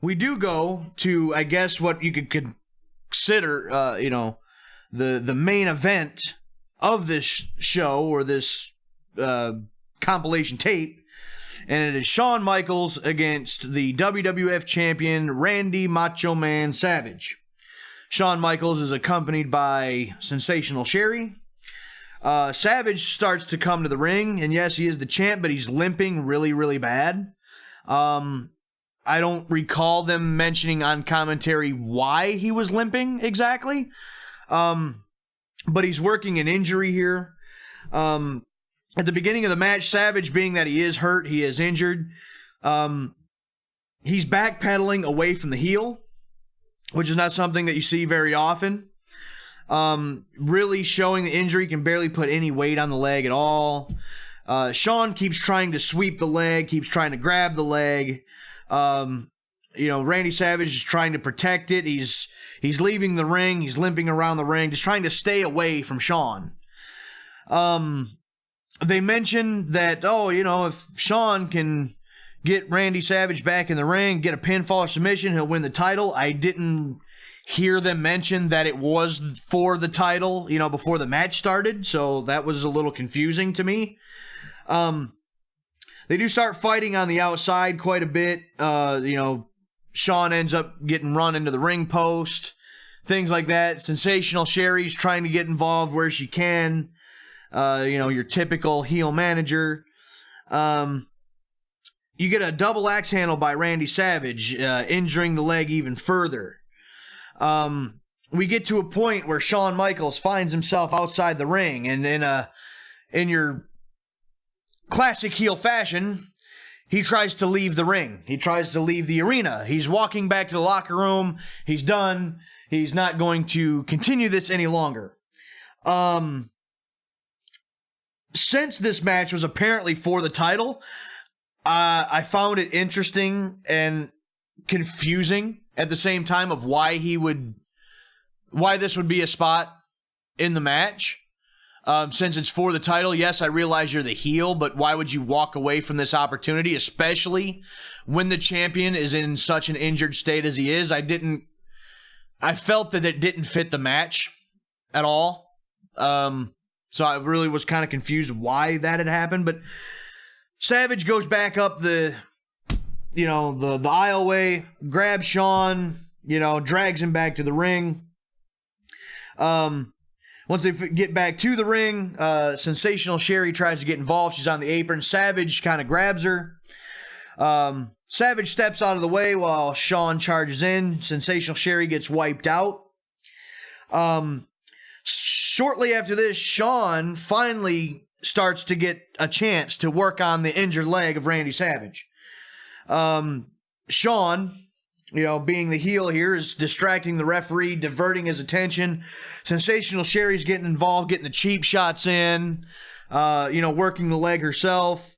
we do go to, I guess, what you could consider, the main event of this show or this compilation tape, and it is Shawn Michaels against the WWF champion Randy Macho Man Savage. Shawn Michaels is accompanied by Sensational Sherry. Savage starts to come to the ring, and yes, he is the champ, but he's limping really, really bad. I don't recall them mentioning on commentary why he was limping exactly. But he's working an injury here. At the beginning of the match, Savage, being that he is hurt, he is injured, he's backpedaling away from the heel, which is not something that you see very often. Really showing the injury, can barely put any weight on the leg at all. Shawn keeps trying to sweep the leg, keeps trying to grab the leg. Randy Savage is trying to protect it. He's leaving the ring. He's limping around the ring, just trying to stay away from Shawn. They mentioned that, if Shawn can get Randy Savage back in the ring, get a pinfall submission, he'll win the title. I didn't hear them mention that it was for the title, before the match started, so that was a little confusing to me. They do start fighting on the outside quite a bit. Shawn ends up getting run into the ring post, things like that. Sensational Sherry's trying to get involved where she can. Your typical heel manager. You get a double axe handle by Randy Savage, injuring the leg even further. We get to a point where Shawn Michaels finds himself outside the ring, and in your classic heel fashion, he tries to leave the ring. He tries to leave the arena. He's walking back to the locker room. He's done. He's not going to continue this any longer. Since this match was apparently for the title, I found it interesting and confusing at the same time of why this would be a spot in the match. Since it's for the title, yes, I realize you're the heel, but why would you walk away from this opportunity, especially when the champion is in such an injured state as he is? I felt that it didn't fit the match at all. So I really was kind of confused why that had happened, but Savage goes back up the aisleway, grabs Shawn, drags him back to the ring. Once they get back to the ring, Sensational Sherry tries to get involved. She's on the apron. Savage kind of grabs her. Savage steps out of the way while Shawn charges in. Sensational Sherry gets wiped out. Shortly after this, Shawn finally starts to get a chance to work on the injured leg of Randy Savage. Shawn, being the heel here, is distracting the referee, diverting his attention. Sensational Sherry's getting involved, getting the cheap shots in, working the leg herself.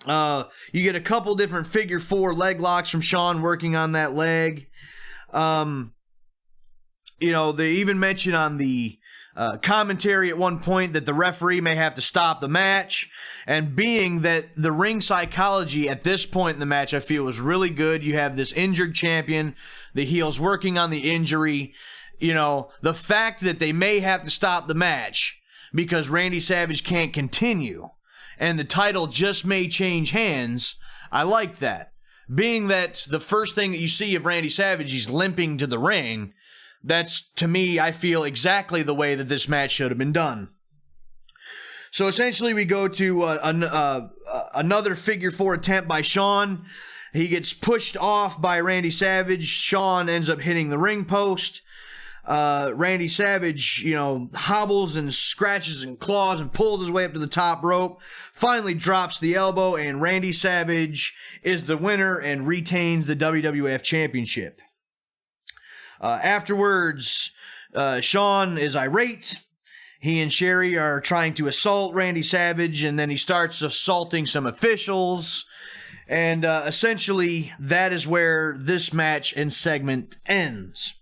You get a couple different figure four leg locks from Shawn working on that leg. They even mention on the commentary at one point that the referee may have to stop the match, and being that the ring psychology at this point in the match I feel was really good. You have this injured champion, the heel's working on the injury, the fact that they may have to stop the match because Randy Savage can't continue and the title just may change hands, I like that. Being that the first thing that you see of Randy Savage, he's limping to the ring. That's, to me, I feel exactly the way that this match should have been done. So essentially we go to another figure four attempt by Shawn. He gets pushed off by Randy Savage. Shawn ends up hitting the ring post. Randy Savage, hobbles and scratches and claws and pulls his way up to the top rope. Finally drops the elbow, and Randy Savage is the winner and retains the WWF Championship. Afterwards, Shawn is irate. He and Sherry are trying to assault Randy Savage, and then he starts assaulting some officials. And essentially, that is where this match and segment ends.